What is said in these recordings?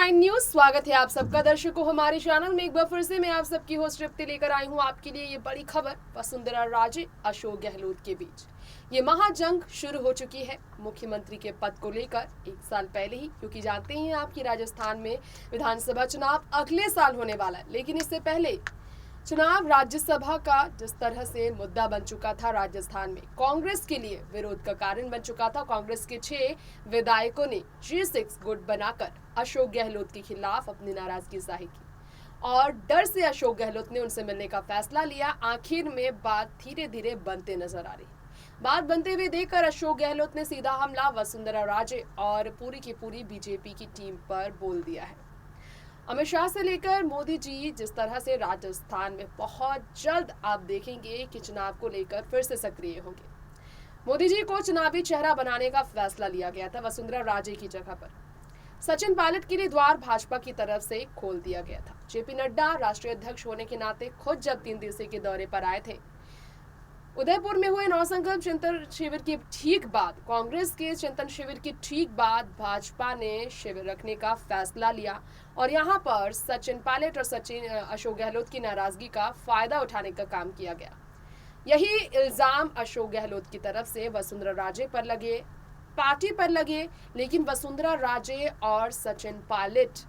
9 news स्वागत है आप सबका दर्शकों हमारे चैनल में। एक बार फिर से मैं आप सबकी होस्ट तृप्ति लेकर आई हूं आपके लिए ये बड़ी खबर। वसुंधरा राजे अशोक गहलोत के बीच ये महाजंग शुरू हो चुकी है मुख्यमंत्री के पद को लेकर 1 साल पहले ही, क्योंकि जानते ही हैं आप कि राजस्थान में विधानसभा चुनाव अगले साल होने वाला है। लेकिन इससे पहले चुनाव राज्यसभा का जिस तरह से मुद्दा बन चुका था, राजस्थान में कांग्रेस के लिए विरोध का कारण बन चुका था। कांग्रेस के 6 विधायकों ने G6 गुट बनाकर अशोक गहलोत के खिलाफ अपनी नाराजगी जाहिर की और डर से अशोक गहलोत ने उनसे मिलने का फैसला लिया। आखिर में बात धीरे धीरे बनते नजर आ रही। बात बनते हुए देखकर अशोक गहलोत ने सीधा हमला वसुंधरा राजे और पूरी की पूरी बीजेपी की टीम पर बोल दिया है। अमित शाह से लेकर मोदी जी जिस तरह से राजस्थान में बहुत जल्द आप देखेंगे कि चुनाव को लेकर फिर से सक्रिय होंगे। मोदी जी को चुनावी चेहरा बनाने का फैसला लिया गया था। वसुंधरा राजे की जगह पर सचिन पायलट के लिए द्वार भाजपा की तरफ से खोल दिया गया था। जेपी नड्डा राष्ट्रीय अध्यक्ष होने के नाते खुद जब 3 दिवसीय के दौरे पर आए थे, उदयपुर में हुए नवसंकल्प चिंतन शिविर के ठीक बाद, कांग्रेस के चिंतन शिविर के ठीक बाद भाजपा ने शिविर रखने का फैसला लिया और यहां पर सचिन पायलट और अशोक गहलोत की नाराजगी का फायदा उठाने का काम किया गया। यही इल्जाम अशोक गहलोत की तरफ से वसुंधरा राजे पर लगे, पार्टी पर लगे। लेकिन वसुंधरा राजे और सचिन पायलट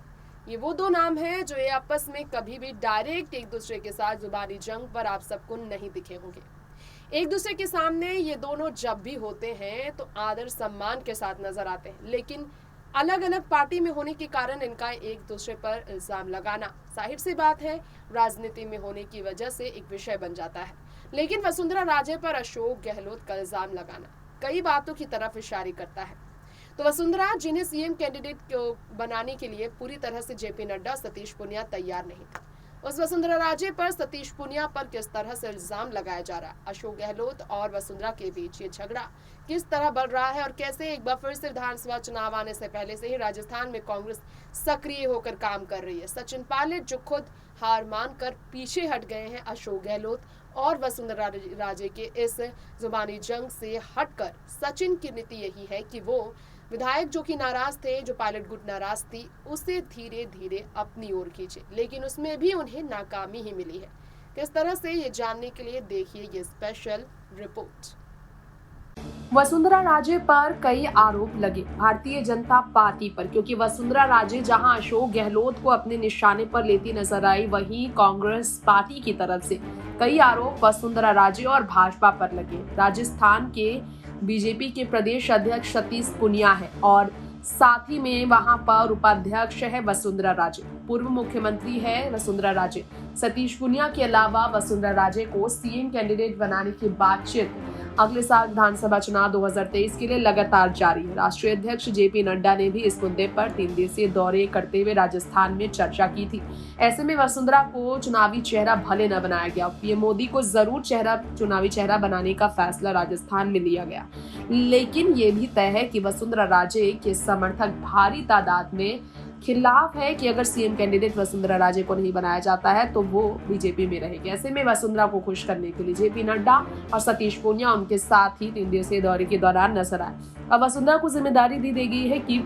ये वो 2 नाम हैं जो ये आपस में कभी भी डायरेक्ट एक दूसरे के साथ जुबानी जंग पर आप सबको नहीं दिखे होंगे। एक दूसरे के सामने ये दोनों जब भी होते हैं तो आदर सम्मान के साथ नजर आते हैं, लेकिन अलग अलग पार्टी में होने के कारण इनका एक दूसरे पर इल्जाम लगाना जाहिर सी बात है राजनीति में होने की वजह से एक विषय बन जाता है। लेकिन वसुंधरा राजे पर अशोक गहलोत का इल्जाम लगाना कई बातों की तरफ इशारे करता है। तो वसुंधरा, जिन्हें सीएम कैंडिडेट को बनाने के लिए पूरी तरह से जेपी नड्डा, सतीश पूनिया तैयार नहीं थे, उस वसुंधरा राजे पर सतीश पूनिया पर किस तरह से इल्जाम लगाया जा रहा है, अशोक गहलोत और वसुंधरा के बीच ये झगड़ा किस तरह बढ़ रहा है और कैसे एक बार फिर से विधानसभा चुनाव आने से पहले से ही राजस्थान में कांग्रेस सक्रिय होकर काम कर रही है। सचिन पायलट जो खुद हार मानकर पीछे हट गए हैं, अशोक गहलोत और वसुंधरा राजे के इस जुबानी जंग से हटकर सचिन की नीति यही है कि वो विधायक जो कि नाराज थे, जो पायलट गुट नाराज थी, उसे धीरे धीरे अपनी ओर खींचे। लेकिन उसमें भी उन्हें नाकामी ही मिली है। किस तरह से ये जानने के लिए देखिए ये स्पेशल रिपोर्ट। वसुंधरा राजे पर कई आरोप लगे भारतीय जनता पार्टी पर, क्योंकि वसुंधरा राजे जहां अशोक गहलोत को अपने निशाने पर लेती नजर आई, वहीं कांग्रेस पार्टी की तरफ से कई आरोप वसुंधरा राजे और भाजपा पर लगे। राजस्थान के बीजेपी के प्रदेश अध्यक्ष सतीश पूनिया है और साथ ही में वहां पर उपाध्यक्ष है वसुंधरा राजे, पूर्व मुख्यमंत्री है वसुंधरा राजे। सतीश पूनिया के अलावा वसुंधरा राजे को सीएम कैंडिडेट बनाने की बातचीत अगले साल विधानसभा चुनाव 2023 के लिए लगातार जारी है। राष्ट्रीय अध्यक्ष जेपी नड्डा ने भी इस मुद्दे पर 3 दिवसीय दौरे करते हुए राजस्थान में चर्चा की थी। ऐसे में वसुंधरा को चुनावी चेहरा भले न बनाया गया, पीएम मोदी को जरूर चुनावी चेहरा बनाने का फैसला राजस्थान में लिया गया। लेकिन ये भी तय है कि वसुंधरा राजे के समर्थक भारी तादाद में खिलाफ है कि अगर सीएम कैंडिडेट वसुंधरा राजे को नहीं बनाया जाता है तो वो बीजेपी में रहेगी। ऐसे में वसुंधरा को खुश करने के लिए जेपी नड्डा और सतीश पूनिया उनके साथ ही 3 दिवसीय दौरे के दौरान नजर आए। अब वसुंधरा को जिम्मेदारी दी गई है कि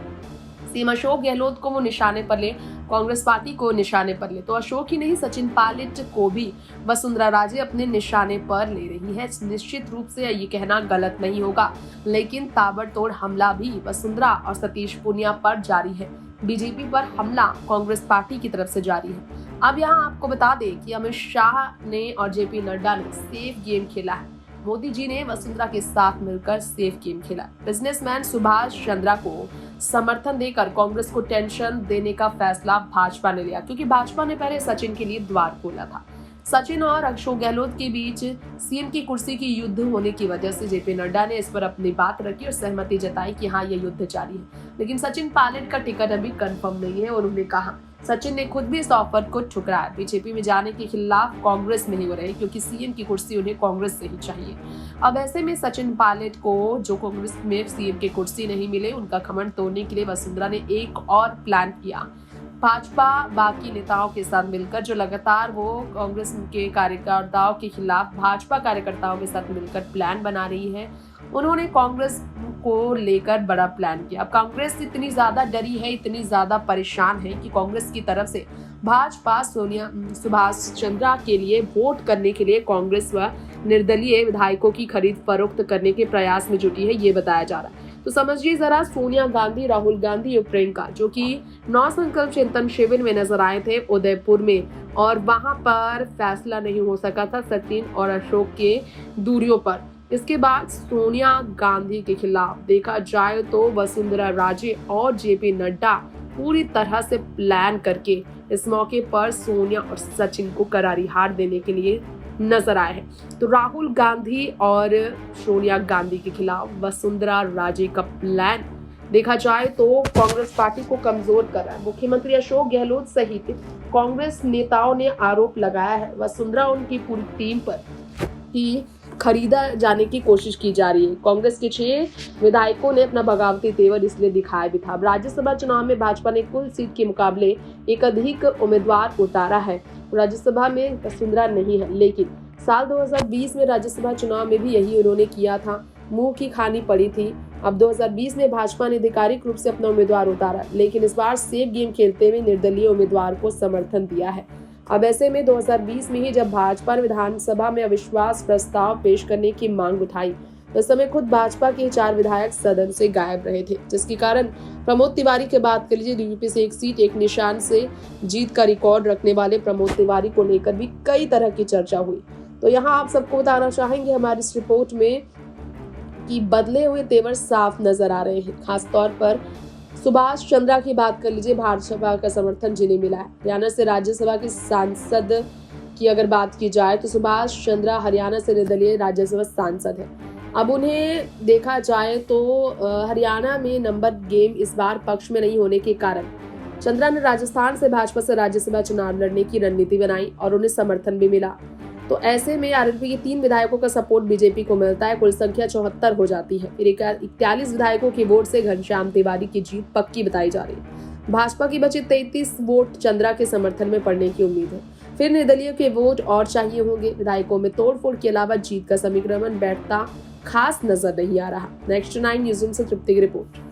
सीएम अशोक गहलोत को वो निशाने पर ले, कांग्रेस पार्टी को निशाने पर ले। तो अशोक ही नहीं, सचिन पायलट को भी वसुंधरा राजे अपने निशाने पर ले रही है। निश्चित रूप से ये कहना गलत नहीं होगा, लेकिन ताबड़तोड़ हमला भी वसुंधरा और सतीश पूनिया पर जारी है। बीजेपी पर हमला कांग्रेस पार्टी की तरफ से जारी है। अब यहाँ आपको बता दें कि अमित शाह ने और जेपी नड्डा ने सेफ गेम खेला है। मोदी जी ने वसुंधरा के साथ मिलकर सेफ गेम खेला। बिजनेसमैन सुभाष चंद्रा को समर्थन देकर कांग्रेस को टेंशन देने का फैसला भाजपा ने लिया, क्योंकि भाजपा ने पहले सचिन के लिए द्वार खोला था। सचिन और अशोक गहलोत के बीच सीएम की कुर्सी की युद्ध होने की वजह से जेपी नड्डा ने इस पर अपनी बात रखी और सहमति जताई कि हाँ, ये युद्ध जारी है। लेकिन सचिन पायलट का टिकट अभी कंफर्म नहीं है और उन्होंने कहा, सचिन ने खुद भी इस ऑफर को ठुकराया। बीजेपी में जाने के खिलाफ कांग्रेस में ही हो रहे, क्योंकि सीएम की कुर्सी उन्हें कांग्रेस से ही चाहिए। अब ऐसे में सचिन पायलट को जो कांग्रेस में सीएम की कुर्सी नहीं मिले, उनका घमंड तोड़ने के लिए वसुंधरा ने एक और प्लान किया। भाजपा बाकी नेताओं के साथ मिलकर, जो लगातार वो कांग्रेस के कार्यकर्ताओं के खिलाफ भाजपा कार्यकर्ताओं के साथ मिलकर प्लान बना रही है, उन्होंने कांग्रेस को लेकर बड़ा प्लान किया। अब कांग्रेस इतनी ज्यादा डरी है, इतनी ज्यादा परेशान है कि कांग्रेस की तरफ से भाजपा सुभाष चंद्रा के लिए वोट करने के लिए कांग्रेस व निर्दलीय विधायकों की खरीद फरोख्त करने के प्रयास में जुटी है, ये बताया जा रहा है। तो समझिए जरा, सोनिया गांधी, राहुल गांधी और प्रियंका जो कि 9 संकल्प चिंतन शिविर में नजर आए थे उदयपुर में, और वहां पर फैसला नहीं हो सका था सचिन और अशोक के दूरियों पर। इसके बाद सोनिया गांधी के खिलाफ देखा जाए तो वसुंधरा राजे और जेपी नड्डा पूरी तरह से प्लान करके इस मौके पर सोनिया और सचिन को करारी हार देने के लिए नजर आए हैं। तो राहुल गांधी और सोनिया गांधी के खिलाफ वसुंधरा राजे का प्लान देखा जाए तो कांग्रेस पार्टी को कमजोर कर रहा है। मुख्यमंत्री अशोक गहलोत सहित कांग्रेस नेताओं ने आरोप लगाया है वसुंधरा उनकी पूरी टीम पर ही खरीदा जाने की कोशिश की जा रही है। कांग्रेस के 6 विधायकों ने अपना बगावती तेवर इसलिए दिखाया भी था। अब राज्यसभा चुनाव में भाजपा ने कुल सीट के मुकाबले एक अधिक उम्मीदवार उतारा है। राज्यसभा में वसुंधरा नहीं है, लेकिन साल 2020 में राज्यसभा चुनाव में भी यही उन्होंने किया था, मुंह की खानी पड़ी थी। अब 2020 में भाजपा ने आधिकारिक रूप से अपना उम्मीदवार उतारा, लेकिन इस बार सेफ गेम खेलते हुए निर्दलीय उम्मीदवार को समर्थन दिया है। अब ऐसे में 2020 में ही जब भाजपा ने विधानसभा में अविश्वास प्रस्ताव पेश करने की मांग उठाई, उस समय खुद भाजपा के 4 विधायक सदन से गायब रहे थे, जिसके कारण प्रमोद तिवारी की बात कर लीजिए, यूपी से एक सीट एक निशान से जीत का रिकॉर्ड रखने वाले प्रमोद तिवारी को लेकर भी कई तरह की चर्चा हुई। तो यहाँ आप सबको बताना चाहेंगे हमारी इस रिपोर्ट में कि बदले हुए तेवर साफ नजर आ रहे हैं। खासतौर पर सुभाष चंद्रा की बात कर लीजिए, भाजपा का समर्थन जिन्हें मिला है। हरियाणा से राज्यसभा के सांसद की अगर बात की जाए तो सुभाष चंद्रा हरियाणा से निर्दलीय राज्यसभा सांसद है। अब उन्हें देखा जाए तो हरियाणा में नंबर गेम इस बार पक्ष में नहीं होने के कारण चंद्रा ने राजस्थान से भाजपा से राज्यसभा चुनाव लड़ने की रणनीति बनाई और उन्हें समर्थन भी मिला। तो ऐसे में आरएलपी के 3 विधायकों का सपोर्ट बीजेपी को मिलता है, कुल संख्या 74 हो जाती है। फिर 41 विधायकों की वोट से घनश्याम तिवारी की जीत पक्की बताई जा रही है। भाजपा की बचे 33 वोट चंद्रा के समर्थन में पड़ने की उम्मीद है। फिर निर्दलीय के वोट और चाहिए होंगे। विधायकों में तोड़फोड़ के अलावा जीत का समीकरण बैठता खास नजर नहीं आ रहा। नेक्स्ट 9 न्यूज़ से तृप्ति की रिपोर्ट।